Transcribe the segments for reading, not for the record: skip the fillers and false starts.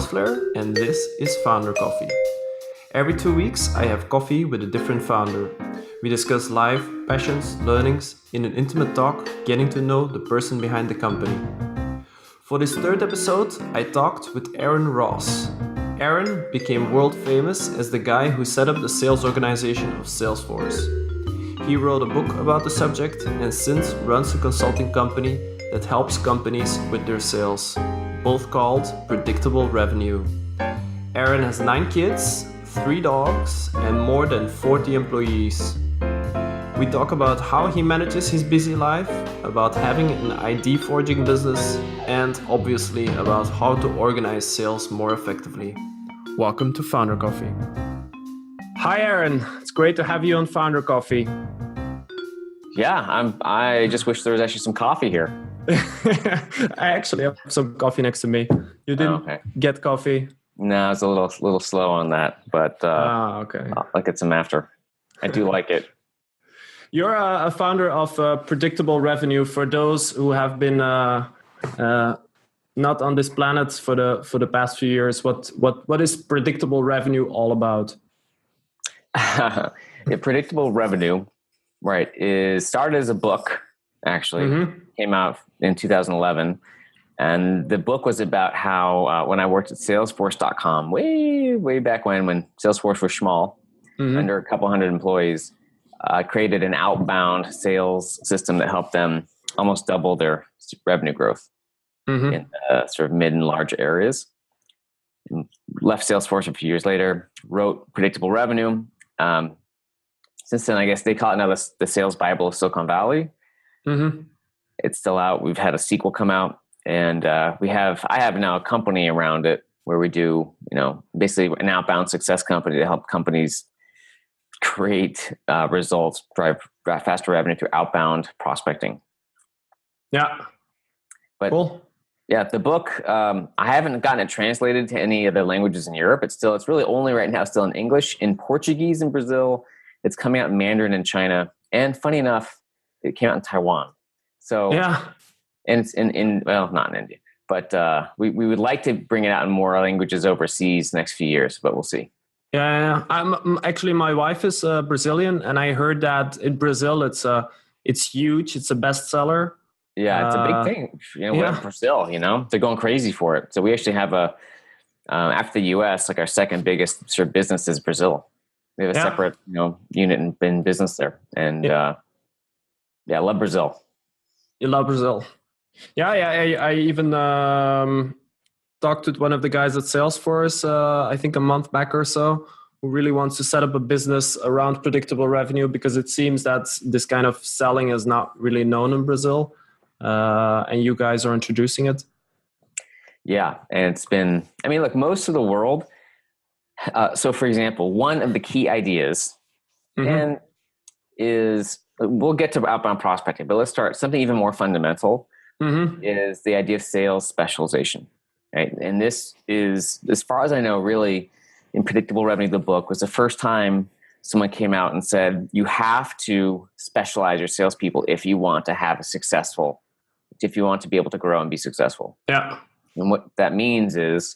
sales flair, and this is Founder Coffee. Every 2 weeks, I have coffee with a different founder. We discuss life, passions, learnings in an intimate talk, getting to know the person behind the company. For this third episode, I talked with Aaron Ross. Aaron became world famous as the guy who set up the sales organization of Salesforce. He wrote a book about the subject and since runs a consulting company that helps companies with their sales, both called Predictable Revenue. Aaron has 9 kids, 3 dogs, and more than 40 employees. We talk about how he manages his busy life, about having an ID forging business, and obviously about how to organize sales more effectively. Welcome to Founder Coffee. Hi, Aaron. It's great to have you on Founder Coffee. Yeah, I just wish there was actually some coffee here. I actually have some coffee next to me. You didn't get coffee? No, it's a little slow on that, but okay. I'll get some after. I do like it. You're a founder of Predictable Revenue. For those who have been not on this planet for the past few years, what is Predictable Revenue all about? Predictable Revenue, right, is started as a book. Actually, came out in 2011, and the book was about how when I worked at Salesforce.com way back when Salesforce was small, under a couple hundred employees. Created an outbound sales system that helped them almost double their revenue growth in sort of mid and large areas. And left Salesforce a few years later, wrote Predictable Revenue. Since then, I guess they call it now the Sales Bible of Silicon Valley. It's still out. We've had a sequel come out, and I have now a company around it where we do, basically an outbound success company to help companies create results, drive faster revenue through outbound prospecting. Yeah. But cool. Yeah, the book, I haven't gotten it translated to any other languages in Europe. It's really only right now still in English, in Portuguese in Brazil. It's coming out in Mandarin in China. And funny enough, it came out in Taiwan. So, yeah. And it's not in India, but we would like to bring it out in more languages overseas next few years, but we'll see. Yeah, my wife is Brazilian, and I heard that in Brazil it's huge. It's a bestseller. Yeah, it's a big thing. Brazil, they're going crazy for it. So we actually have after the U.S., like our second biggest sort of business is Brazil. We have a separate unit in business there, and I love Brazil. You love Brazil. Yeah. I even talked with one of the guys at Salesforce, I think a month back or so, who really wants to set up a business around predictable revenue because it seems that this kind of selling is not really known in Brazil, and you guys are introducing it. Yeah, and it's been, look, most of the world. So, for example, one of the key ideas is, we'll get to outbound prospecting, but let's start something even more fundamental, is the idea of sales specialization. Right? And this is, as far as I know, really in Predictable Revenue, the book was the first time someone came out and said, you have to specialize your salespeople if you want to if you want to be able to grow and be successful. Yeah. And what that means is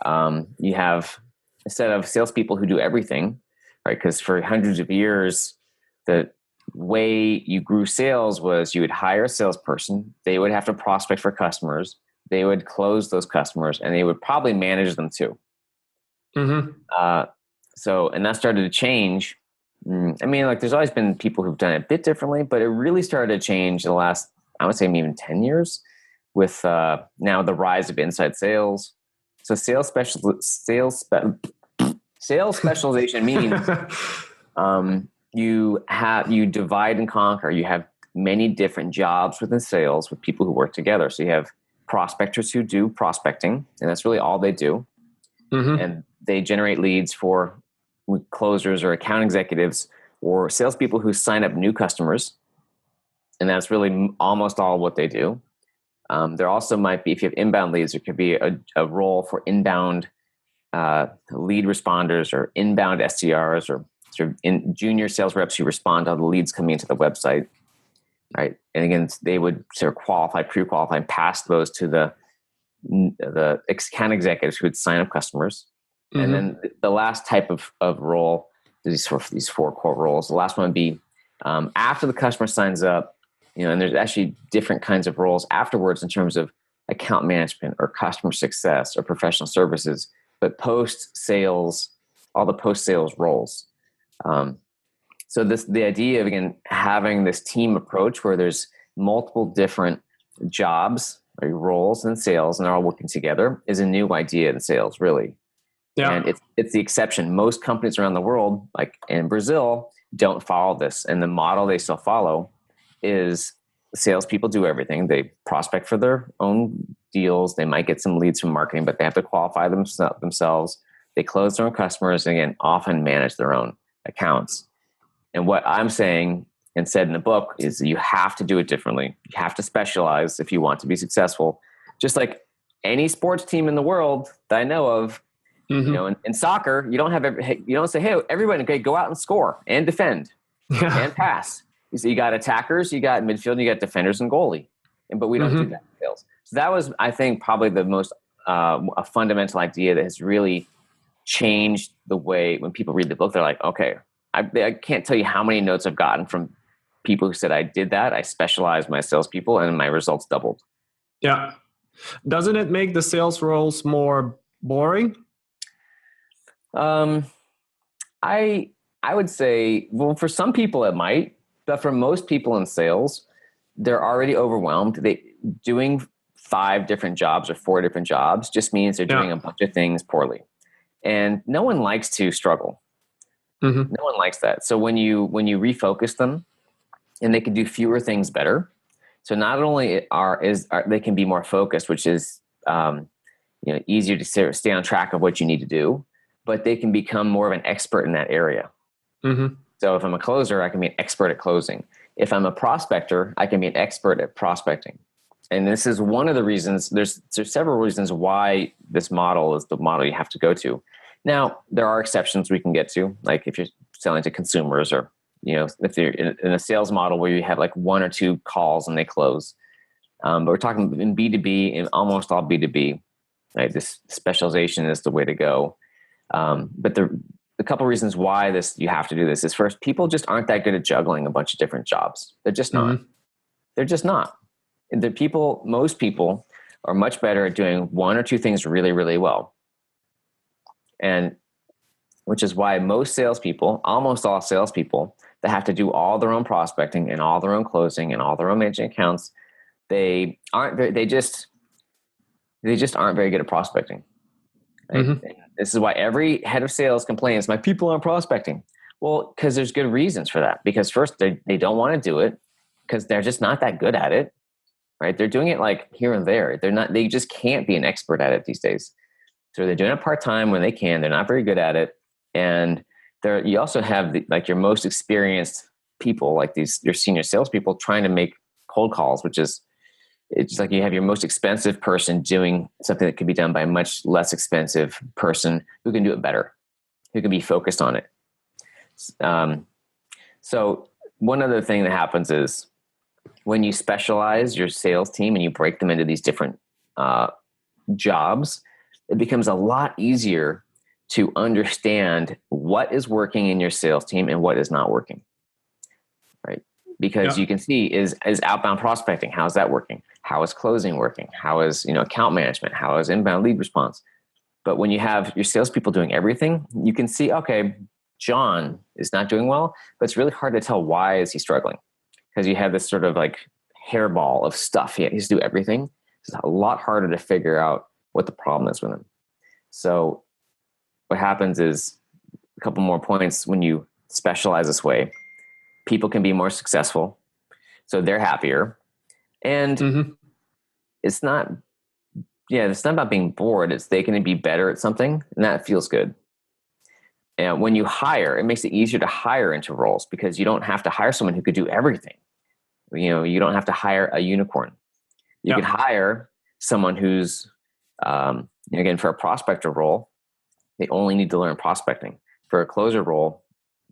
you have a set of salespeople who do everything, right? Because for hundreds of years, the way you grew sales was you would hire a salesperson, they would have to prospect for customers, they would close those customers, and they would probably manage them too. And that started to change. There's always been people who've done it a bit differently, but it really started to change in the last, I would say, even 10 years with now the rise of inside sales. So sales specialization means you divide and conquer. You have many different jobs within sales with people who work together. So you have prospectors who do prospecting, and that's really all they do. And they generate leads for closers or account executives or salespeople who sign up new customers. And that's really almost all what they do. There also might be, if you have inbound leads, there could be a role for inbound lead responders or inbound SDRs or sort of junior sales reps who respond to all the leads coming into the website. Right. And again, they would sort of pre-qualify and pass those to the the account executives who would sign up customers. And then the last type of role, these four core roles, the last one would be after the customer signs up, and there's actually different kinds of roles afterwards in terms of account management or customer success or professional services, but post-sales, all the post-sales roles. So the idea of, again, having this team approach where there's multiple different jobs or roles in sales and they're all working together is a new idea in sales, really. Yeah. And it's the exception. Most companies around the world, like in Brazil, don't follow this. And the model they still follow is salespeople do everything. They prospect for their own deals. They might get some leads from marketing, but they have to qualify themselves. They close their own customers and, again, often manage their own accounts. And what I'm saying and said in the book is that you have to do it differently. You have to specialize if you want to be successful. Just like any sports team in the world that I know of, in soccer, you don't say, hey, everyone, okay, go out and score and defend and pass. You got attackers, you got midfield, you got defenders and goalie. But we don't do that in sales. So that was, I think, probably the most a fundamental idea that has really changed the way when people read the book, they're like, okay, I can't tell you how many notes I've gotten from people who said I did that. I specialized my salespeople and my results doubled. Yeah. Doesn't it make the sales roles more boring? I would say, well, for some people it might, but for most people in sales, they're already overwhelmed. Doing 5 different jobs or 4 different jobs just means they're doing a bunch of things poorly. And no one likes to struggle. No one likes that. So when you refocus them and they can do fewer things better. So not only are they can be more focused, which is, easier to stay on track of what you need to do, but they can become more of an expert in that area. So if I'm a closer, I can be an expert at closing. If I'm a prospector, I can be an expert at prospecting. And this is one of the reasons, there's several reasons why this model is the model you have to go to. Now, there are exceptions we can get to, like if you're selling to consumers or, if you're in a sales model where you have like 1 or 2 calls and they close. But we're talking in B2B, in almost all B2B, right? This specialization is the way to go. But the couple of reasons why you have to do this is, first, people just aren't that good at juggling a bunch of different jobs. They're just not. They're just not. Most people are much better at doing 1 or 2 things really, really well. And which is why most salespeople, almost all salespeople that have to do all their own prospecting and all their own closing and all their own managing accounts, they just aren't very good at prospecting. Right? This is why every head of sales complains, my people aren't prospecting. Well, because there's good reasons for that. Because first, they don't want to do it because they're just not that good at it. Right? They're doing it like here and there. They just can't be an expert at it these days. So they're doing it part-time when they can. They're not very good at it. And you also have your most experienced people, like your senior salespeople, trying to make cold calls, it's like you have your most expensive person doing something that can be done by a much less expensive person who can do it better, who can be focused on it. So one other thing that happens is when you specialize your sales team and you break them into these different jobs, it becomes a lot easier to understand what is working in your sales team and what is not working, right? Because you can see is outbound prospecting, how is that working? How is closing working? How is account management? How is inbound lead response? But when you have your salespeople doing everything, you can see, okay, John is not doing well, but it's really hard to tell why is he struggling, because you have this sort of like hairball of stuff. He has to do everything. It's a lot harder to figure out what the problem is with him. So what happens is, a couple more points, when you specialize this way, people can be more successful. So they're happier. And it's not about being bored. It's they can be better at something, and that feels good. And when you hire, it makes it easier to hire into roles because you don't have to hire someone who could do everything. You don't have to hire a unicorn. You could hire someone who's, again, for a prospector role, they only need to learn prospecting. For a closer role,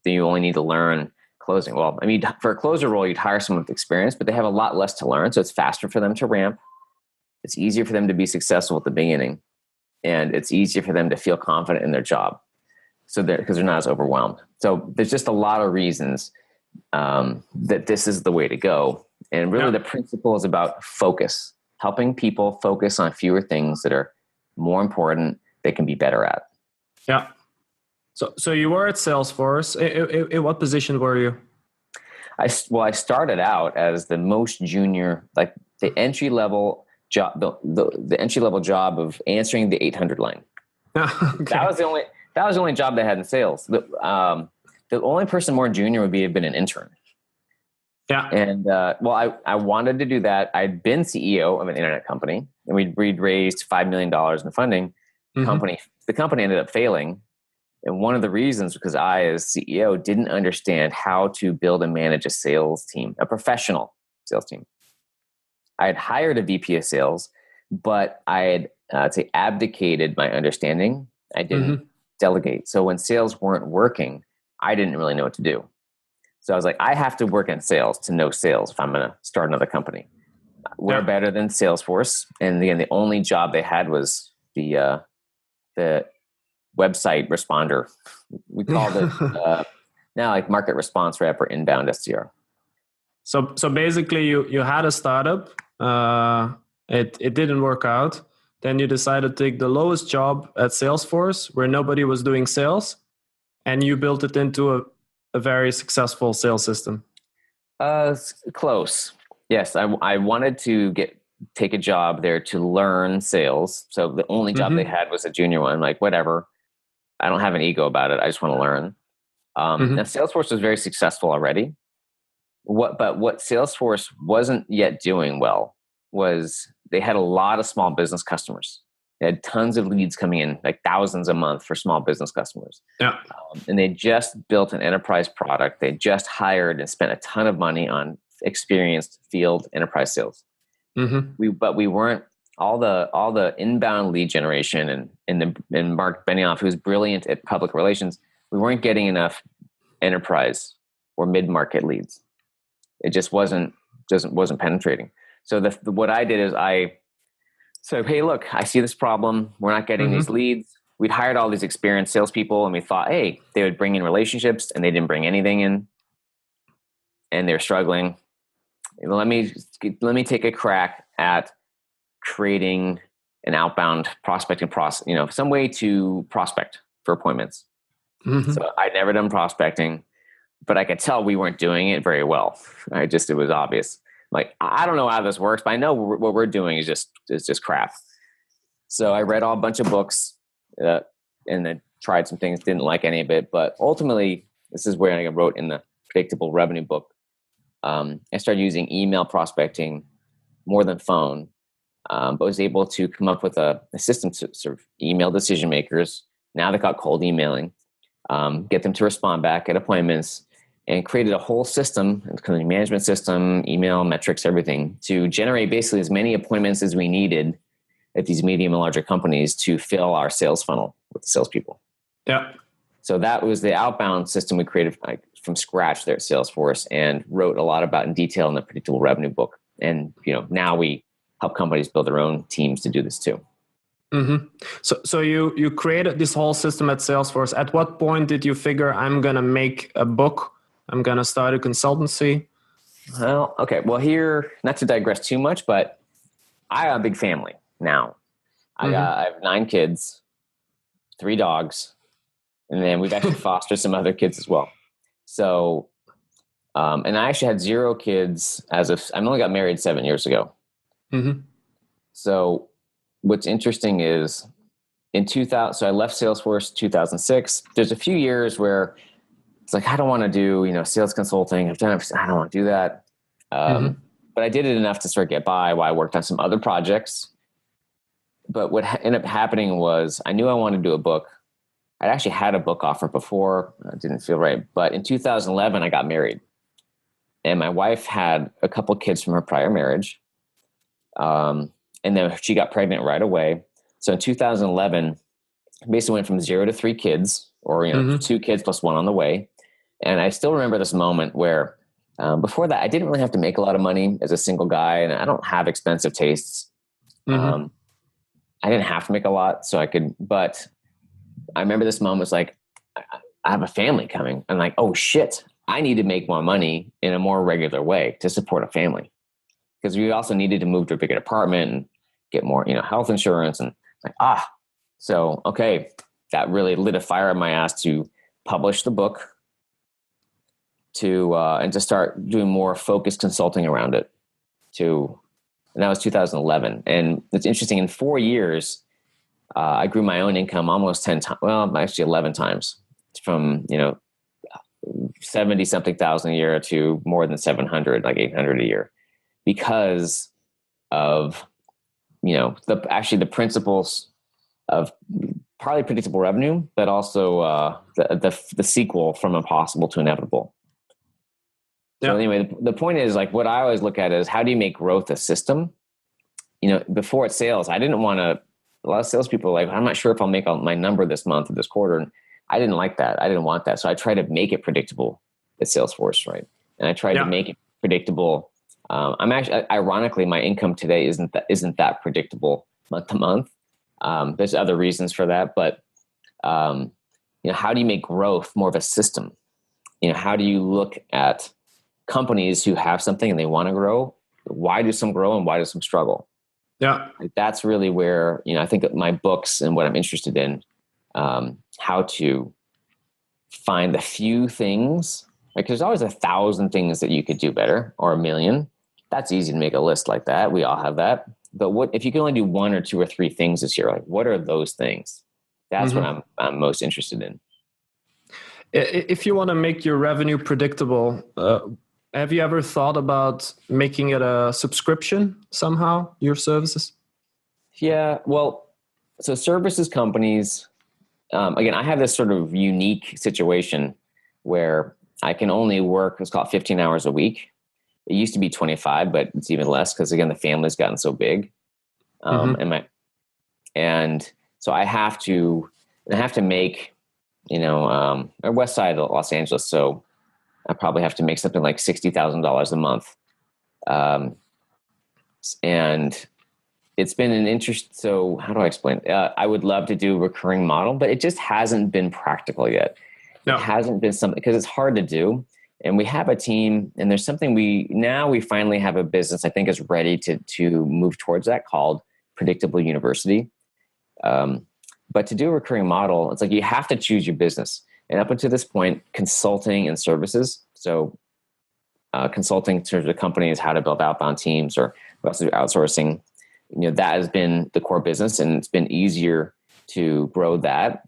then you only need to learn closing. Well, I mean, for a closer role, you'd hire someone with experience, but they have a lot less to learn. So it's faster for them to ramp. It's easier for them to be successful at the beginning, and it's easier for them to feel confident in their job. So because they're not as overwhelmed. So there's just a lot of reasons that this is the way to go. And really the principle is about focus, helping people focus on fewer things that are more important, they can be better at. Yeah. So you were at Salesforce. In what position were you? I started out as the most junior, like the entry level job, the entry level job of answering the 800 line. Okay. That was the only job they had in sales. The only person more junior would have been an intern. Yeah. And I wanted to do that. I'd been CEO of an internet company, and we'd raised $5 million in funding. The company ended up failing. And one of the reasons because I, as CEO, didn't understand how to build and manage a sales team, a professional sales team. I had hired a VP of sales, but I had abdicated my understanding. I didn't delegate. So when sales weren't working, I didn't really know what to do. So I was like, I have to work in sales to know sales if I'm going to start another company. We're better than Salesforce. And again, the only job they had was the website responder. We called it now like market response rep or inbound SDR. So basically you had a startup. It didn't work out. Then you decided to take the lowest job at Salesforce where nobody was doing sales, and you built it into a very successful sales system. Close. Yes. I wanted to take a job there to learn sales. So the only job they had was a junior one. Like, whatever. I don't have an ego about it. I just want to learn. Now Salesforce was very successful already. What Salesforce wasn't yet doing well was they had a lot of small business customers. They had tons of leads coming in, like thousands a month for small business customers. Yeah. And they just built an enterprise product. They just hired and spent a ton of money on experienced field enterprise sales. But we weren't all the inbound lead generation and Mark Benioff, who's brilliant at public relations. We weren't getting enough enterprise or mid-market leads. It just wasn't penetrating. So what I did is I said, hey, look, I see this problem. We're not getting these leads. We'd hired all these experienced salespeople, and we thought, hey, they would bring in relationships, and they didn't bring anything in, and they're struggling. Let me take a crack at creating an outbound prospecting process, some way to prospect for appointments. So I'd never done prospecting, but I could tell we weren't doing it very well. It was obvious. Like, I don't know how this works, but I know what we're doing is just crap. So I read a bunch of books and then tried some things, didn't like any of it. But ultimately, this is where I wrote in the Predictable Revenue book. I started using email prospecting more than phone, but was able to come up with a system to sort of email decision makers. Now they got cold emailing, get them to respond back at appointments, and created a whole system, a management system, email, metrics, everything, to generate basically as many appointments as we needed at these medium and larger companies to fill our sales funnel with the salespeople. Yeah. So that was the outbound system we created from scratch there at Salesforce, and wrote a lot about in detail in the Predictable Revenue book. And now we help companies build their own teams to do this too. So you created this whole system at Salesforce. At what point did you figure, I'm going to make a book? I'm going to start a consultancy? Well, okay. Well, here, not to digress too much, but I have a big family now. I have 9 kids, 3 dogs, and then we've actually fostered some other kids as well. So, and I actually had 0 kids I only got married 7 years ago. So what's interesting is so I left Salesforce 2006. There's a few years where it's like, I don't want to do, sales consulting. I've done it. I don't want to do that. But I did it enough to sort of get by while I worked on some other projects. But what ended up happening was I knew I wanted to do a book. I'd actually had a book offer before. It didn't feel right. But in 2011, I got married. And my wife had a couple kids from her prior marriage. And then she got pregnant right away. So in 2011, basically went from 0 to 3 kids, or 2 kids plus 1 on the way. And I still remember this moment where before that, I didn't really have to make a lot of money as a single guy, and I don't have expensive tastes. Um, I didn't have to make a lot, so I could, but I remember this moment was like, I have a family coming. I'm like, oh shit, I need to make more money in a more regular way to support a family. Because we also needed to move to a bigger apartment and get more, health insurance. And like, so, okay, that really lit a fire in my ass to publish the book and to start doing more focused consulting around it and that was 2011. And it's interesting, in 4 years, I grew my own income almost 10 times. Well, actually 11 times, from, 70 something thousand a year to more than 700, like 800 a year, because of, the principles of partly predictable revenue, but also the sequel from impossible to inevitable. So anyway, the point is, like, what I always look at is, how do you make growth a system? Before it's sales, I didn't want to, a lot of salespeople are like, I'm not sure if I'll make my number this month or this quarter. And I didn't like that. I didn't want that. So I tried to make it predictable at Salesforce, right? And I tried to make it predictable. I'm actually, ironically, my income today isn't that predictable month to month. There's other reasons for that, but how do you make growth more of a system? How do you look at companies who have something and they want to grow? Why do some grow and why do some struggle? Yeah. That's really where, I think my books and what I'm interested in, how to find the few things. Like, there's always 1,000 things that you could do better, or 1,000,000. That's easy to make a list like that. We all have that. But what if you can only do 1 or 2 or 3 things this year? Like, what are those things? That's what I'm most interested in. If you want to make your revenue predictable, have you ever thought about making it a subscription somehow, your services? Yeah, well, so services companies, again, I have this sort of unique situation where I can only work, it's called 15 hours a week. It used to be 25, but it's even less because, again, the family's gotten so big. And so I have to make, a west side of Los Angeles. So I probably have to make something like $60,000 a month. And it's been an interest. So how do I explain? I would love to do a recurring model, but it just hasn't been practical yet. No. It hasn't been something, because it's hard to do. And we have a team, and there's something we finally have a business I think is ready to move towards that, called Predictable University. But to do a recurring model, it's like you have to choose your business. And up until this point, consulting and services. So consulting to the companies how to build outbound teams, or also outsourcing, that has been the core business, and it's been easier to grow that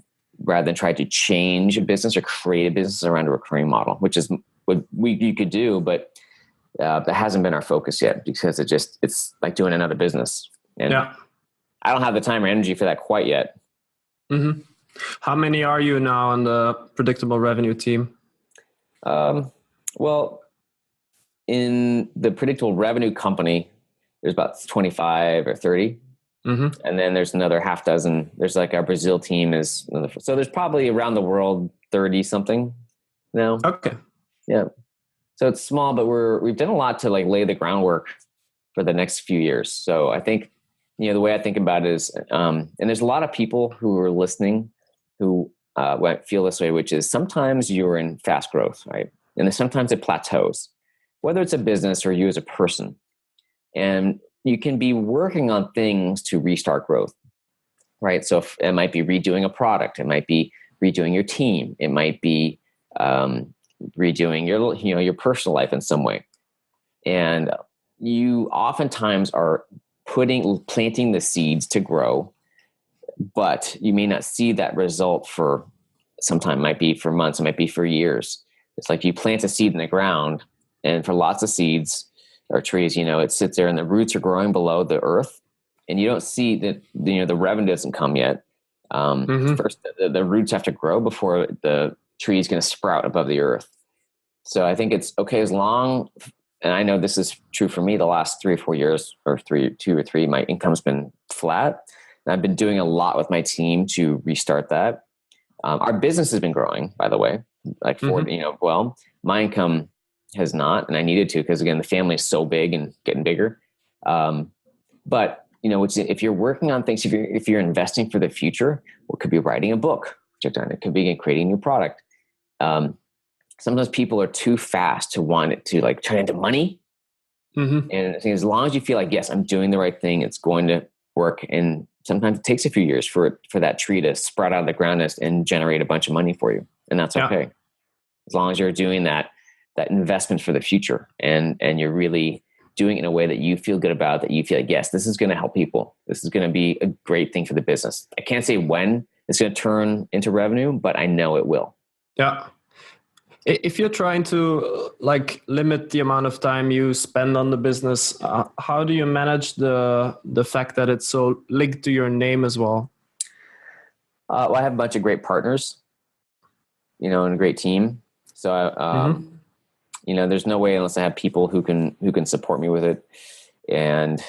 rather than try to change a business or create a business around a recurring model, which is what you could do, but that hasn't been our focus yet, because it's like doing another business. And I don't have the time or energy for that quite yet. Mm-hmm. How many are you now on the predictable revenue team? Well, in the predictable revenue company, there's about 25 or 30. Mm-hmm. And then there's another half dozen. There's like our Brazil team is, so there's probably around the world 30 something now. Okay. Yeah. So it's small, but we've done a lot to like lay the groundwork for the next few years. So I think, the way I think about it is, and there's a lot of people who are listening who feel this way, which is sometimes you're in fast growth, right? And then sometimes it plateaus, whether it's a business or you as a person. And you can be working on things to restart growth, right? So it might be redoing a product. It might be redoing your team. It might be redoing your personal life in some way. And you oftentimes are planting the seeds to grow, but you may not see that result for sometime. It might be for months. It might be for years. It's like you plant a seed in the ground, and for lots of seeds or trees, it sits there and the roots are growing below the earth, and you don't see that, the revenue doesn't come yet. First, the roots have to grow before the tree is going to sprout above the earth. So I think it's okay as long, and I know this is true for me, the last 3 or 4 years, or 2 or 3, my income's been flat. And I've been doing a lot with my team to restart that. Our business has been growing, by the way, like well, my income has not, and I needed to, because again, the family is so big and getting bigger. But if you're working on things, if you're investing for the future, it could be writing a book, which I've done. It could be creating a new product. Sometimes people are too fast to want it to like turn into money. Mm-hmm. And I think as long as you feel like, yes, I'm doing the right thing, it's going to work. And sometimes it takes a few years for that tree to sprout out of the ground and generate a bunch of money for you. And that's okay. As long as you're doing that investment for the future and you're really doing it in a way that you feel good about, that you feel like, yes, this is going to help people. This is going to be a great thing for the business. I can't say when it's going to turn into revenue, but I know it will. Yeah. If you're trying to like limit the amount of time you spend on the business, how do you manage the fact that it's so linked to your name as well? Well, I have a bunch of great partners, and a great team. So, there's no way unless I have people who can support me with it. And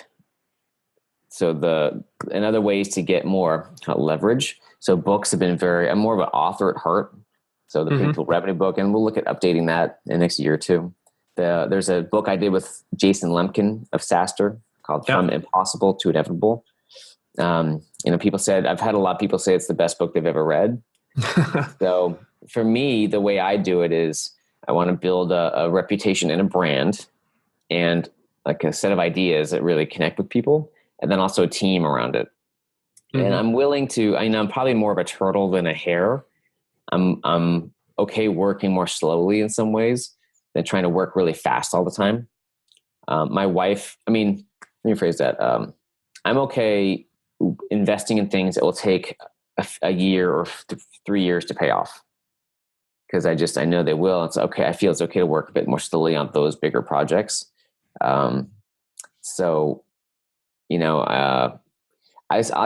so and other ways to get more leverage. So books have been I'm more of an author at heart. So the Predictable Revenue book, and we'll look at updating that in the next year or two. There's a book I did with Jason Lemkin of SaaStr called From Impossible to Inevitable. I've had a lot of people say it's the best book they've ever read. So for me, the way I do it is I want to build a reputation and a brand and like a set of ideas that really connect with people, and then also a team around it. And I'm willing to, I'm probably more of a turtle than a hare. I'm okay working more slowly in some ways than trying to work really fast all the time. My wife, let me rephrase that. I'm okay investing in things that will take a year or 3 years to pay off. Because I know they will. It's okay. I feel it's okay to work a bit more slowly on those bigger projects. I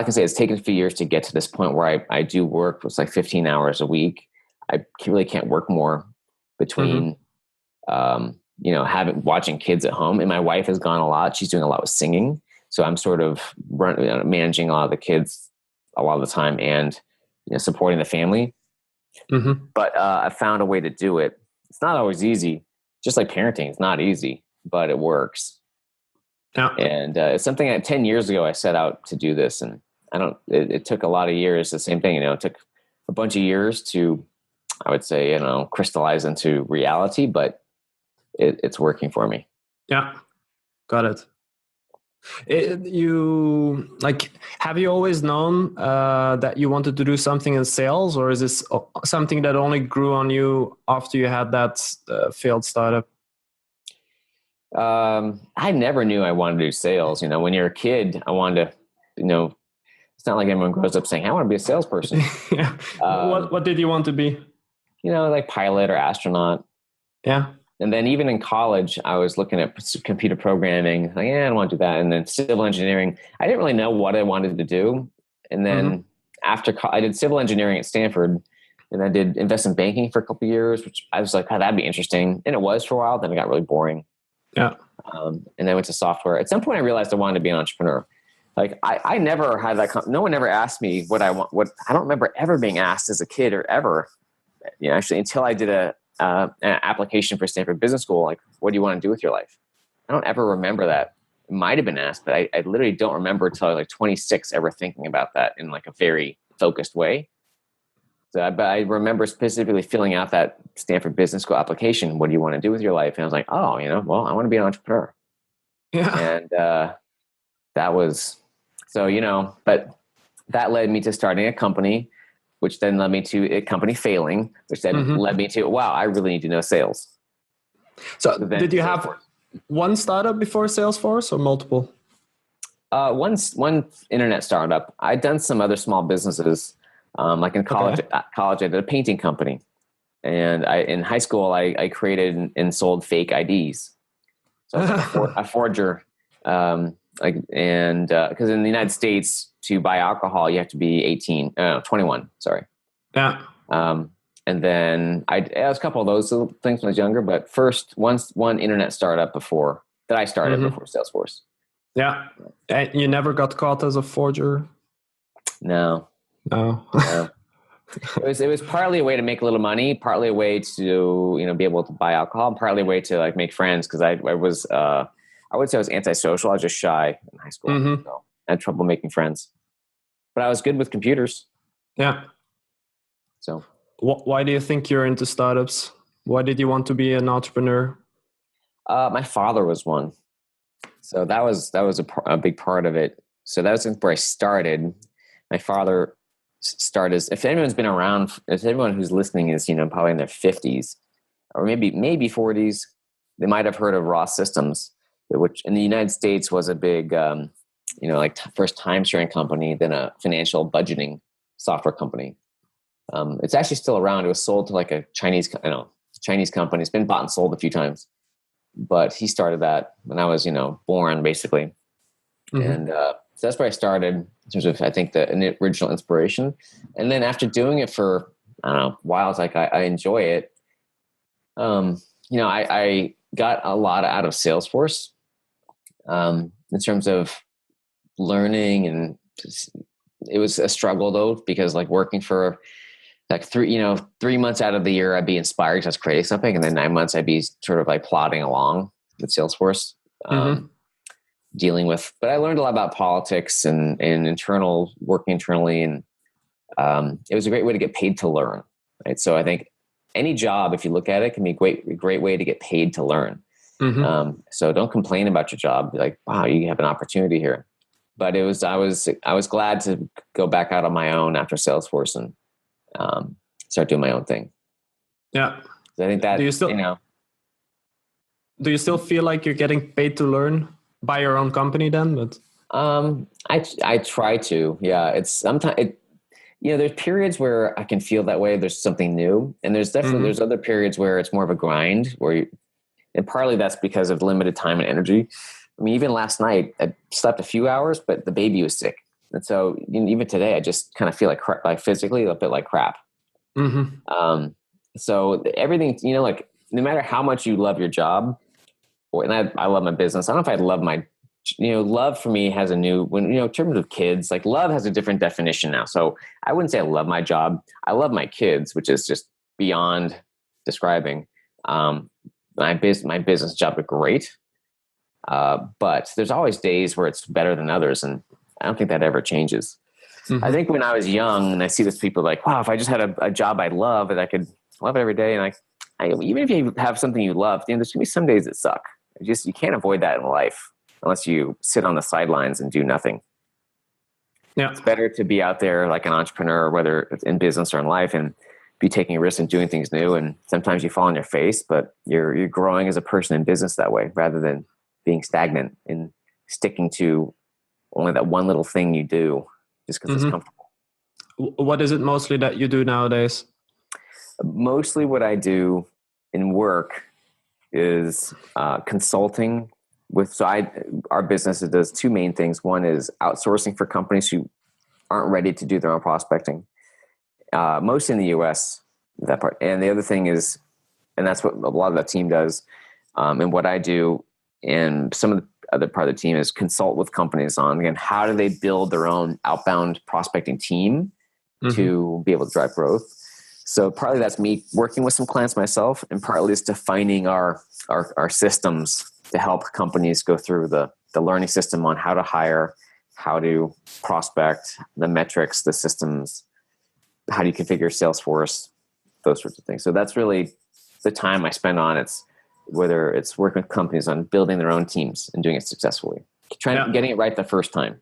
can say it's taken a few years to get to this point where I do work. It's like 15 hours a week. I really can't work more between, watching kids at home. And my wife has gone a lot. She's doing a lot with singing. So I'm sort of managing a lot of the kids a lot of the time and, supporting the family. But I found a way to do it. It's not always easy. Just like parenting, it's not easy, but it works. Yeah. And it's something that 10 years ago I set out to do this, and it took a lot of years. The same thing, it took a bunch of years to, I would say, crystallize into reality, but it's working for me. Yeah. Got it. Have you always known that you wanted to do something in sales, or is this something that only grew on you after you had that failed startup? I never knew I wanted to do sales. When you're a kid, I wanted to, it's not like everyone grows up saying, I want to be a salesperson. Yeah. What did you want to be? Like pilot or astronaut. Yeah. And then even in college, I was looking at computer programming. Like, I don't want to do that. And then civil engineering, I didn't really know what I wanted to do. And then after I did civil engineering at Stanford, and I did investment banking for a couple of years, which I was like, oh, that'd be interesting. And it was for a while. Then it got really boring. Yeah. And then I went to software. At some point, I realized I wanted to be an entrepreneur. Like I never had that. No one ever asked me what I want. I don't remember ever being asked as a kid or ever. Actually, until I did an application for Stanford Business School. Like, what do you want to do with your life? I don't ever remember that. It might have been asked, but I literally don't remember until I was like 26 ever thinking about that in like a very focused way. So, but I remember specifically filling out that Stanford Business School application. What do you want to do with your life? And I was like, oh, well, I want to be an entrepreneur. Yeah. And that was, so, but that led me to starting a company, which then led me to a company failing, which then led me to, wow, I really need to know sales. So did you have one startup before Salesforce or multiple? One internet startup. I'd done some other small businesses. Like in college, I did a painting company, and in high school, I created and sold fake IDs. So I was like a forger, because in the United States, to buy alcohol, you have to be 21. Sorry. Yeah. And then I was a couple of those things when I was younger, but first one internet startup that I started before Salesforce. Yeah. And you never got caught as a forger? No. No. It was partly a way to make a little money, partly a way to, be able to buy alcohol, and partly a way to like make friends. Cause I would say I was antisocial. I was just shy in high school. So had trouble making friends, but I was good with computers. Yeah. So Why do you think you're into startups? Why did you want to be an entrepreneur? my father was one. So that was a big part of it. So that was where I started. My father started. If anyone's been around, if anyone who's listening is probably in their 50s or maybe 40s, they might have heard of Raw Systems, which in the United States was a big, like first time sharing company, then a financial budgeting software company. It's actually still around. It was sold to like a Chinese company. It's been bought and sold a few times, but he started that when I was, born basically. Mm-hmm. And so that's where I started in terms of, I think, the original inspiration. And then after doing it for, I don't know, a while, it's like, I enjoy it. I got a lot out of Salesforce in terms of learning, and it was a struggle though, because like working for like 3 months out of the year, I'd be inspired to create something. And then 9 months I'd be sort of like plodding along with Salesforce, dealing with, but I learned a lot about politics and working internally. And it was a great way to get paid to learn. Right. So I think any job, if you look at it, can be a great way to get paid to learn. So don't complain about your job. Be like, wow, you have an opportunity here. But I was glad to go back out on my own after Salesforce and start doing my own thing. Yeah. So I think that, do you still feel like you're getting paid to learn by your own company then? But I try to, yeah. It's sometimes there's periods where I can feel that way. There's something new, and there's definitely there's other periods where it's more of a grind. And partly that's because of limited time and energy. I mean, even last night I slept a few hours, but the baby was sick, and so even today I just kind of feel like physically a bit like crap. So everything, like no matter how much you love your job, and I love my business. I don't know if I love my, love for me has a new, in terms of kids, like love has a different definition now. So I wouldn't say I love my job. I love my kids, which is just beyond describing. My business job is great. But there's always days where it's better than others. And I don't think that ever changes. I think when I was young and I see these people like, wow, if I just had a job I love and I could love it every day. And even if you have something you love, there's going to be some days that suck. You can't avoid that in life unless you sit on the sidelines and do nothing. Yeah. It's better to be out there like an entrepreneur, whether it's in business or in life, and be taking risks and doing things new. And sometimes you fall on your face, but you're growing as a person in business that way, rather than being stagnant and sticking to only that one little thing you do just because it's comfortable. What is it mostly that you do nowadays? Mostly what I do in work is consulting our business does two main things. One is outsourcing for companies who aren't ready to do their own prospecting, mostly in the US, that part. And the other thing is, and that's what a lot of the team does. And what I do, and some of the other part of the team, is consult with companies on, again, how do they build their own outbound prospecting team to be able to drive growth. So partly that's me working with some clients myself, and partly is defining our systems to help companies go through the learning system on how to hire, how to prospect, the metrics, the systems, how do you configure Salesforce, those sorts of things. So that's really the time I spend on it, whether it's working with companies on building their own teams and doing it successfully, getting it right the first time.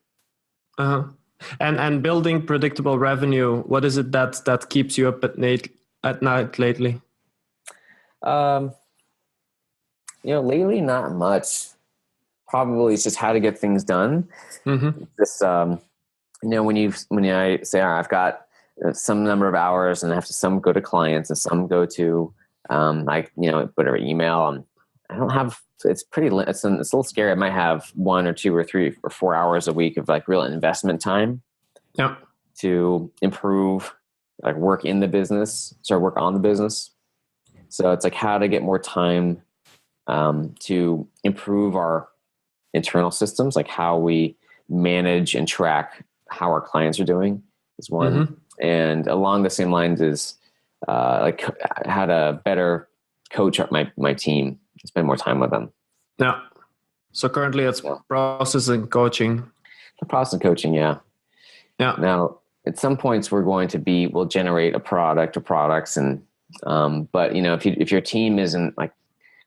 And building predictable revenue, what is it that keeps you up at night lately? Lately not much. Probably it's just how to get things done. This, when I say, all right, I've got some number of hours, and I have to some go to clients and some go to whatever email. I don't have. It's it's a little scary. I might have 1 or 2 or 3 or 4 hours a week of like real investment time. Yeah. To improve, like work on the business. So it's like how to get more time to improve our internal systems, like how we manage and track how our clients are doing is one. And along the same lines is like how to better coach up my team, spend more time with them. Yeah. So currently it's process and coaching. Process coaching, yeah. Yeah. Now, at some points, we'll generate a product or products, and but if your team isn't like,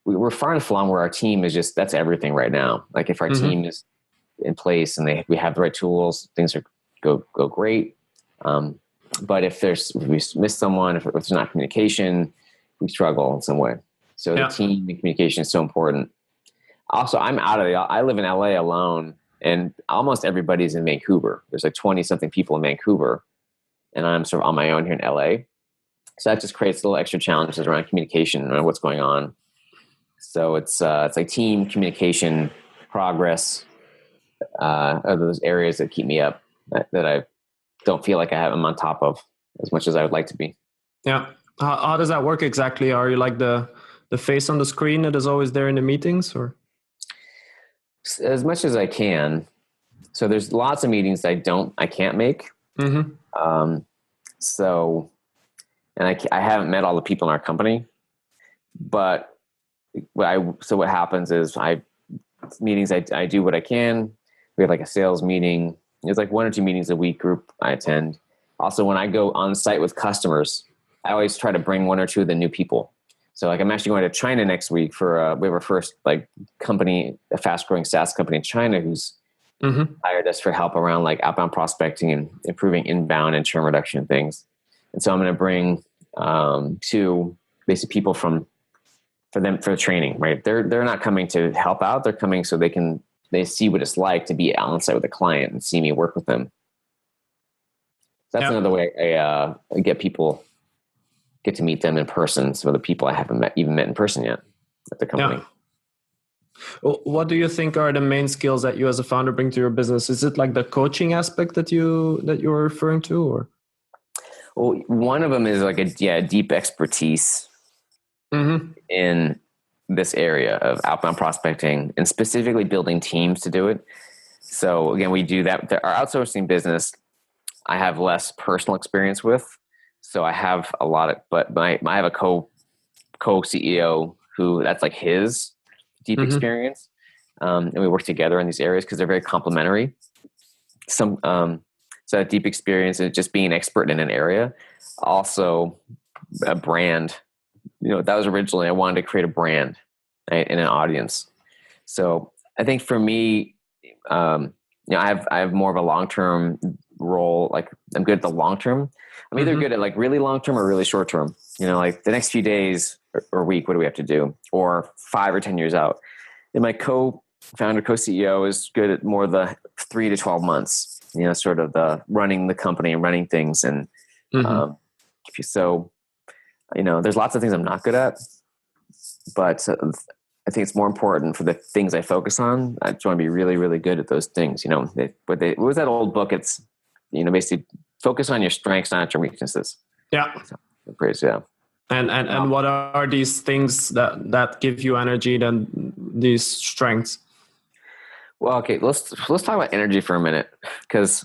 we're far enough along where our team is just, that's everything right now. Like if our team is in place and we have the right tools, things go great. But if we miss someone, if there's not communication, we struggle in some way. So the team and communication is so important. Also, I live in LA alone, and almost everybody's in Vancouver. There's like 20 something people in Vancouver, and I'm sort of on my own here in LA. So that just creates little extra challenges around communication and what's going on. So it's like team communication, progress, are those areas that keep me up, that I don't feel like I'm on top of as much as I would like to be. Yeah. How does that work exactly? Are you like the face on the screen that is always there in the meetings, or? As much as I can. So there's lots of meetings I can't make. So, and I haven't met all the people in our company, but what happens is I do what I can. We have like a sales meeting. There's like 1 or 2 meetings a week group I attend. Also, when I go on site with customers, I always try to bring 1 or 2 of the new people. So like I'm actually going to China next week we have our first like company, a fast growing SaaS company in China who's hired us for help around like outbound prospecting and improving inbound and churn reduction and things. And so I'm going to bring 2 basic people for the training, right? They're not coming to help out. They're coming so they see what it's like to be on site with a client and see me work with them. That's another way I get to meet them in person. So the people I haven't even met in person yet at the company. Yeah. What do you think are the main skills that you as a founder bring to your business? Is it like the coaching aspect that you're referring to, or? Well, one of them is like a deep expertise in this area of outbound prospecting and specifically building teams to do it. So again, we do that. Our outsourcing business, I have less personal experience with. So I have I have a co-CEO who that's like his deep experience. And we work together in these areas because they're very complementary. So that deep experience and just being an expert in an area, also a brand, that was originally, I wanted to create a brand, right, in an audience. So I think for me, I have more of a long-term role. Like I'm good at the long-term. I'm either good at like really long-term or really short-term, like the next few days or week, what do we have to do? Or 5 or 10 years out. And my co-founder, co-CEO is good at more the 3 to 12 months, sort of the running the company and running things. And there's lots of things I'm not good at, but I think it's more important for the things I focus on. I just want to be really, really good at those things. What was that old book? It's, basically focus on your strengths, not your weaknesses. Yeah. So, praise, yeah. And what are these things that give you energy, then these strengths? Well, okay, let's talk about energy for a minute, because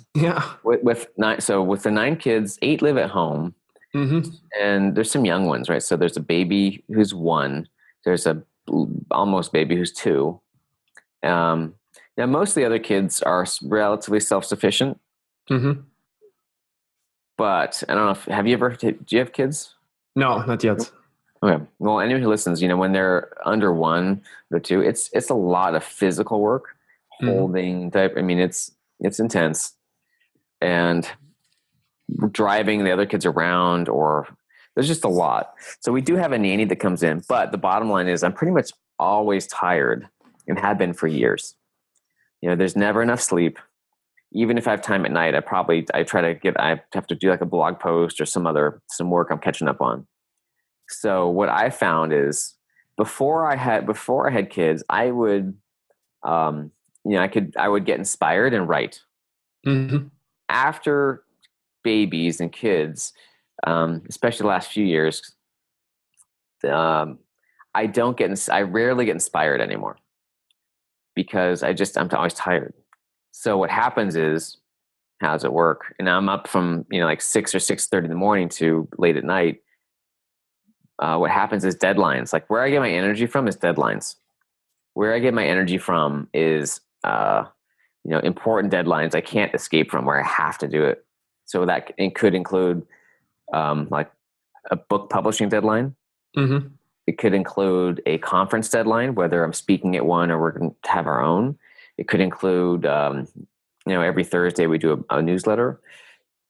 with the 9 kids, 8 live at home, and there's some young ones, right? So there's a baby who's 1, there's a almost baby who's 2. Now most of the other kids are relatively self-sufficient, but I don't know do you have kids? No, not yet. Okay. Well, anyone who listens, when they're under 1 or 2, it's a lot of physical work, holding type. I mean, it's intense, and driving the other kids around, or there's just a lot. So we do have a nanny that comes in, but the bottom line is I'm pretty much always tired and have been for years. There's never enough sleep. Even if I have time at night, I have to do like a blog post or some work I'm catching up on. So what I found is before I had kids, I would, I would get inspired and write. After babies and kids, especially the last few years, I rarely get inspired anymore because I'm always tired. So what happens is, how does it work? And I'm up from, like 6 or 6:30 in the morning to late at night. What happens is deadlines. Like where I get my energy from is deadlines. Where I get my energy from is, important deadlines I can't escape from where I have to do it. So that it could include like a book publishing deadline. Mm-hmm. It could include a conference deadline, whether I'm speaking at one or we're going to have our own. It could include, every Thursday we do a newsletter.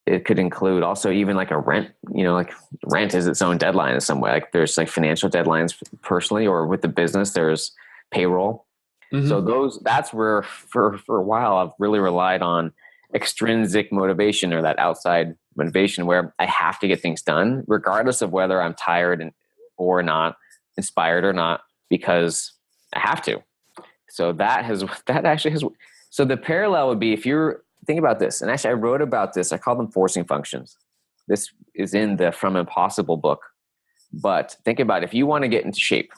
It could include also even like a rent, like rent is its own deadline in some way. Like there's like financial deadlines personally, or with the business, there's payroll. Mm-hmm. So that's where for a while I've really relied on extrinsic motivation, or that outside motivation where I have to get things done regardless of whether I'm tired or not, inspired or not, because I have to. So so the parallel would be, if you're think about this, and actually I wrote about this, I call them forcing functions. This is in the From Impossible book. But think about, if you want to get into shape,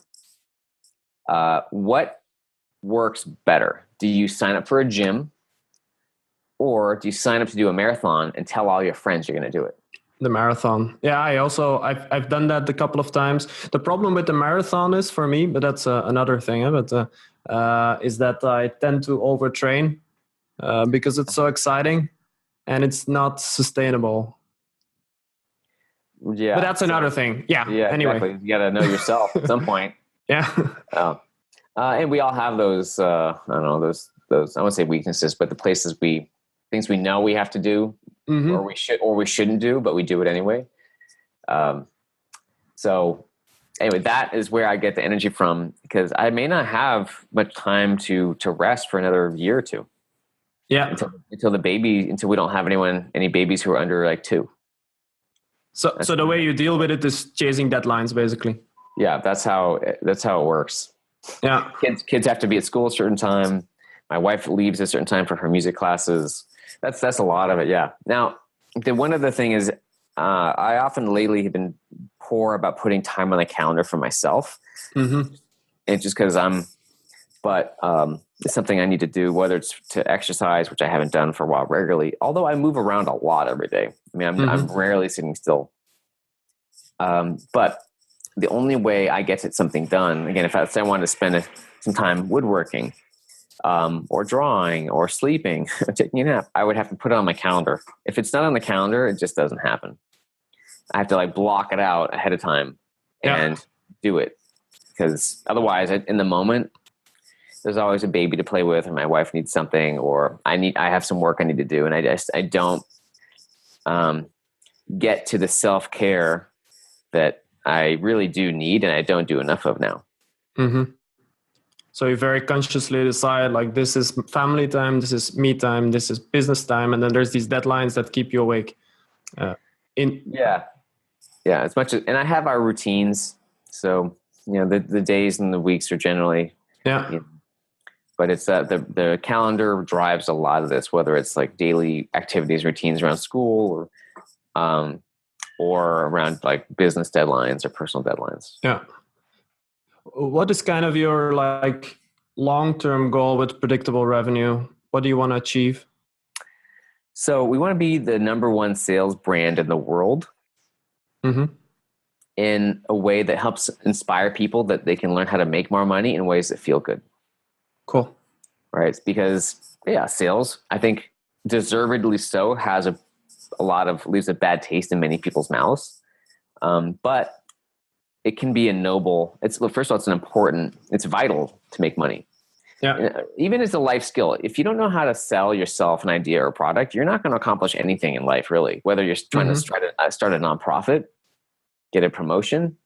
what works better? Do you sign up for a gym, or do you sign up to do a marathon and tell all your friends you're going to do it? The marathon. Yeah, I've done that a couple of times. The problem with the marathon is, for me, but that's another thing, is that I tend to overtrain because it's so exciting and it's not sustainable. Yeah. But that's another thing. Yeah. Anyway. Exactly. You got to know yourself at some point. Yeah. And we all have those, I don't know, those, I won't say weaknesses, but the things we know we have to do, mm-hmm. or we shouldn't do, but we do it anyway. So anyway, that is where I get the energy from, because I may not have much time to rest for another year or two. Yeah. Until we don't have any babies who are under like 2. So the way you deal with it is chasing deadlines, basically. Yeah, that's how it works. Yeah. Kids have to be at school a certain time. My wife leaves a certain time for her music classes. That's a lot of it. Yeah. Now, the one other thing is, I often lately have been poor about putting time on the calendar for myself. Mm-hmm. And just because it's something I need to do, whether it's to exercise, which I haven't done for a while regularly, although I move around a lot every day. I mean, I'm rarely sitting still. But the only way I get something done, again, if I wanted to spend some time woodworking, or drawing, or sleeping, or taking a nap, I would have to put it on my calendar. If it's not on the calendar, it just doesn't happen. I have to like block it out ahead of time and do it, because otherwise, in the moment, there's always a baby to play with, or my wife needs something, or I have some work I need to do, and I don't get to the self-care that I really do need, and I don't do enough of now. Mm-hmm. So you very consciously decide, like, this is family time, this is me time, this is business time, and then there's these deadlines that keep you awake. As much as, and I have our routines, so the days and the weeks are generally but it's the calendar drives a lot of this, whether it's like daily activities, routines around school, or around like business deadlines or personal deadlines. Yeah. What is kind of your like long-term goal with predictable revenue? What do you want to achieve? So we want to be the number one sales brand in the world, in a way that helps inspire people that they can learn how to make more money in ways that feel good. Cool. Right? Because sales, I think deservedly so, has leaves a bad taste in many people's mouths. But it can be first of all, it's vital to make money. Yeah. Even as a life skill, if you don't know how to sell yourself an idea or a product, you're not going to accomplish anything in life, really. Whether you're trying to start a nonprofit, get a promotion,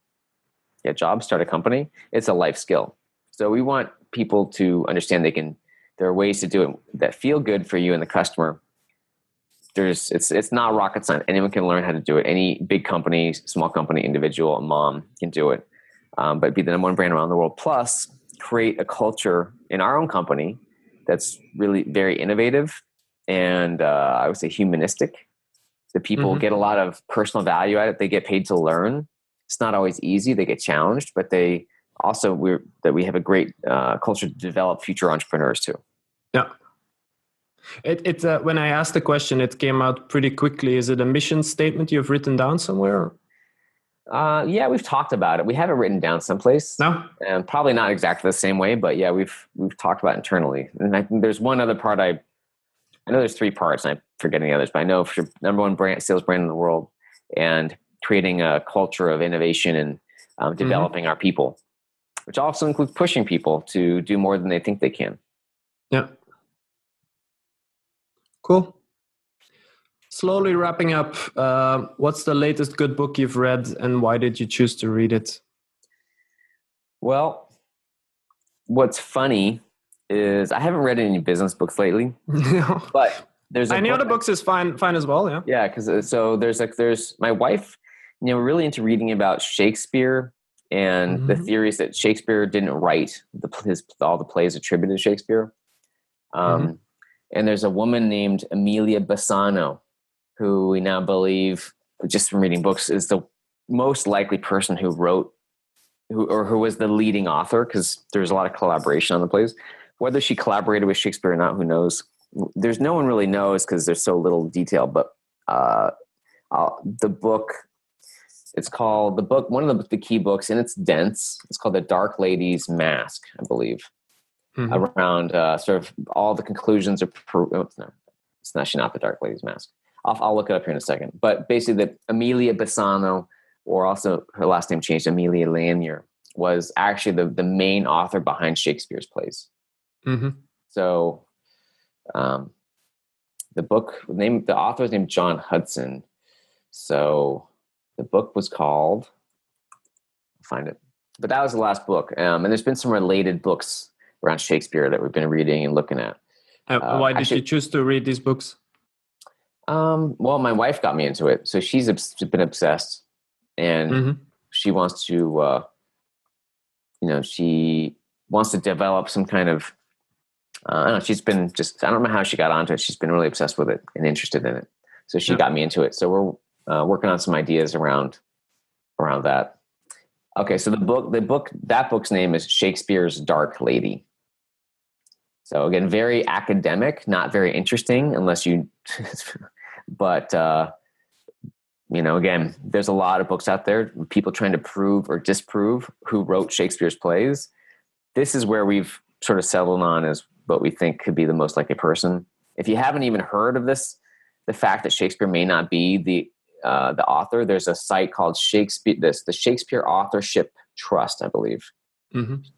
get a job, start a company, it's a life skill. So we want people to understand there are ways to do it that feel good for you and the customer. It's not rocket science. Anyone can learn how to do it. Any big company, small company, individual, mom can do it. But be the number one brand around the world. Plus, create a culture in our own company that's really very innovative and I would say humanistic. The people get a lot of personal value out of it. They get paid to learn. It's not always easy. They get challenged, but we have a great culture to develop future entrepreneurs too. Yeah. When I asked the question, it came out pretty quickly. Is it a mission statement you've written down somewhere? Yeah, we've talked about it. We have it written down someplace. No? And probably not exactly the same way, but yeah, we've talked about it internally. And I think there's one other part I I know there's three parts, and I'm forgetting the others, but I know for number one sales brand in the world, and creating a culture of innovation and developing our people, which also includes pushing people to do more than they think they can. Yeah. Cool. Slowly wrapping up, what's the latest good book you've read, and why did you choose to read it? Well, what's funny is I haven't read any business books lately, but there's any other books is fine as well. Yeah. Yeah. Cause so there's my wife, really into reading about Shakespeare and the theories that Shakespeare didn't write all the plays attributed to Shakespeare. And there's a woman named Amelia Bassano, who we now believe, just from reading books, is the most likely person who wrote who was the leading author, because there's a lot of collaboration on the plays. Whether she collaborated with Shakespeare or not, who knows? There's no one really knows because there's so little detail. But the book, it's called one of the key books, and it's dense. It's called The Dark Lady's Mask, I believe. Around sort of all the conclusions of no, it's actually not The Dark Lady's Mask. I'll look it up here in a second. But basically, the Amelia Bassano, or also her last name changed, Amelia Lanier, was actually the main author behind Shakespeare's plays. So the author's named John Hudson. So the book was called, I'll find it, but that was the last book. And there's been some related books around Shakespeare that we've been reading and looking at. Why did you choose to read these books? Well, my wife got me into it. So she's been obsessed, and she wants to, she wants to develop some kind of, I don't know, I don't know how she got onto it. She's been really obsessed with it and interested in it. So she got me into it. So we're working on some ideas around that. Okay. So that book's name is Shakespeare's Dark Lady. So again, very academic, not very interesting unless you, but, again, there's a lot of books out there, people trying to prove or disprove who wrote Shakespeare's plays. This is where we've sort of settled on as what we think could be the most likely person. If you haven't even heard of this, the fact that Shakespeare may not be the author, there's a site called the Shakespeare Authorship Trust, I believe.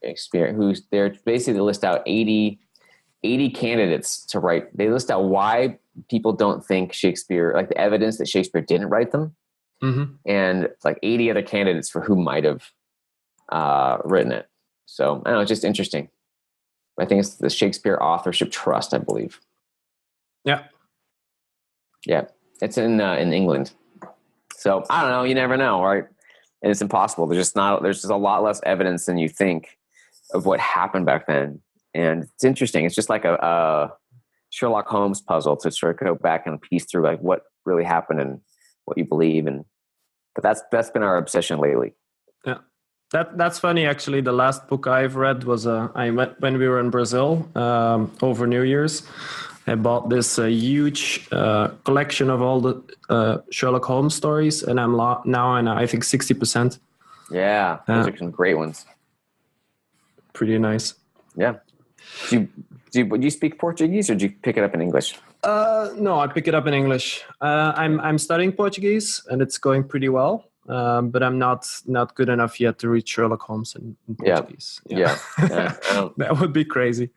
Shakespeare, they list out 80 candidates to write. They list out why people don't think Shakespeare, like the evidence that Shakespeare didn't write them, and like 80 other candidates for who might have written it. So I don't know, it's just interesting. I think it's the Shakespeare Authorship Trust, I believe. Yeah, it's in England. So I don't know. You never know, right? And it's impossible. There's just a lot less evidence than you think of what happened back then. And it's interesting. It's just like a Sherlock Holmes puzzle to sort of go back and piece through like what really happened and what you believe. But that's been our obsession lately. Yeah, that's funny. Actually, the last book I've read was I went when we were in Brazil over New Year's. I bought this huge collection of all the Sherlock Holmes stories, and I'm now in I think 60%. Yeah, those are some great ones. Pretty nice. Yeah. Do you speak Portuguese, or do you pick it up in English? No, I pick it up in English. I'm studying Portuguese, and it's going pretty well. But I'm not good enough yet to read Sherlock Holmes in Portuguese. Yeah. That would be crazy.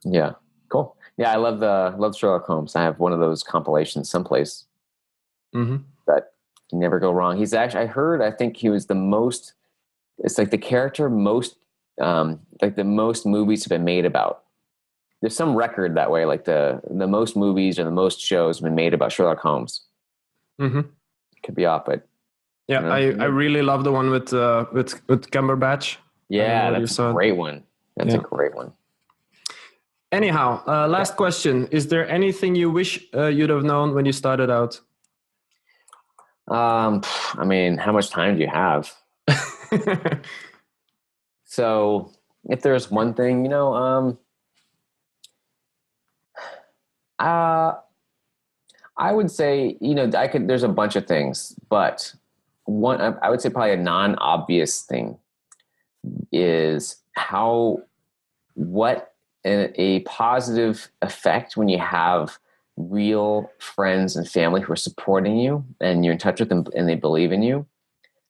Yeah. Cool. Yeah, I love Sherlock Holmes. I have one of those compilations someplace. That can never go wrong. He's actually, I think he was the most. It's like the character most. Like the most movies have been made about. There's some record that way, like the most movies or the most shows have been made about Sherlock Holmes. Could be off, but yeah, I really love the one with Cumberbatch. Yeah, that's a great one. That's a great one. Anyhow, last question: is there anything you wish you'd have known when you started out? I mean, how much time do you have? So if there's one thing, I would say, there's a bunch of things, but one, I would say probably a non-obvious thing is what a positive effect when you have real friends and family who are supporting you and you're in touch with them and they believe in you,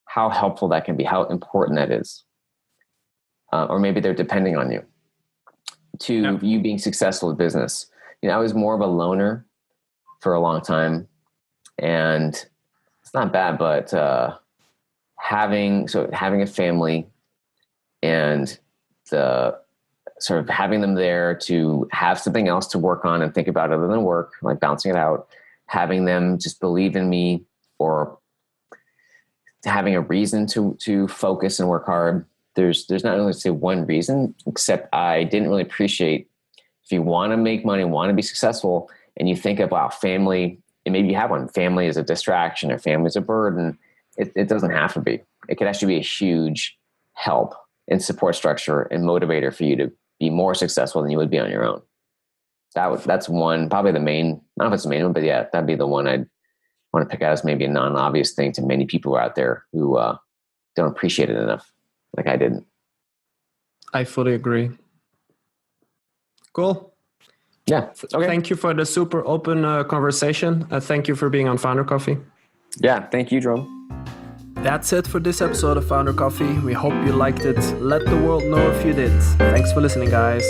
how helpful that can be, how important that is. Or maybe they're depending on you to you being successful in business. I was more of a loner for a long time, and it's not bad, but having a family and the sort of having them there to have something else to work on and think about other than work, like bouncing it out, having them just believe in me, or having a reason to focus and work hard. There's not really say one reason, except I didn't really appreciate, if you want to make money, want to be successful, and you think of, wow, family, and maybe you have one, family is a distraction or family is a burden. It doesn't have to be. It could actually be a huge help and support structure and motivator for you to be more successful than you would be on your own. That's one, probably the main, I don't know if it's the main one, but yeah, that'd be the one I'd want to pick out as maybe a non-obvious thing to many people out there who don't appreciate it enough, like I didn't. I fully agree. Cool. Yeah. Okay. Thank you for the super open conversation. Thank you for being on Founder Coffee. Yeah. Thank you, Jerome. That's it for this episode of Founder Coffee. We hope you liked it. Let the world know if you did. Thanks for listening, guys.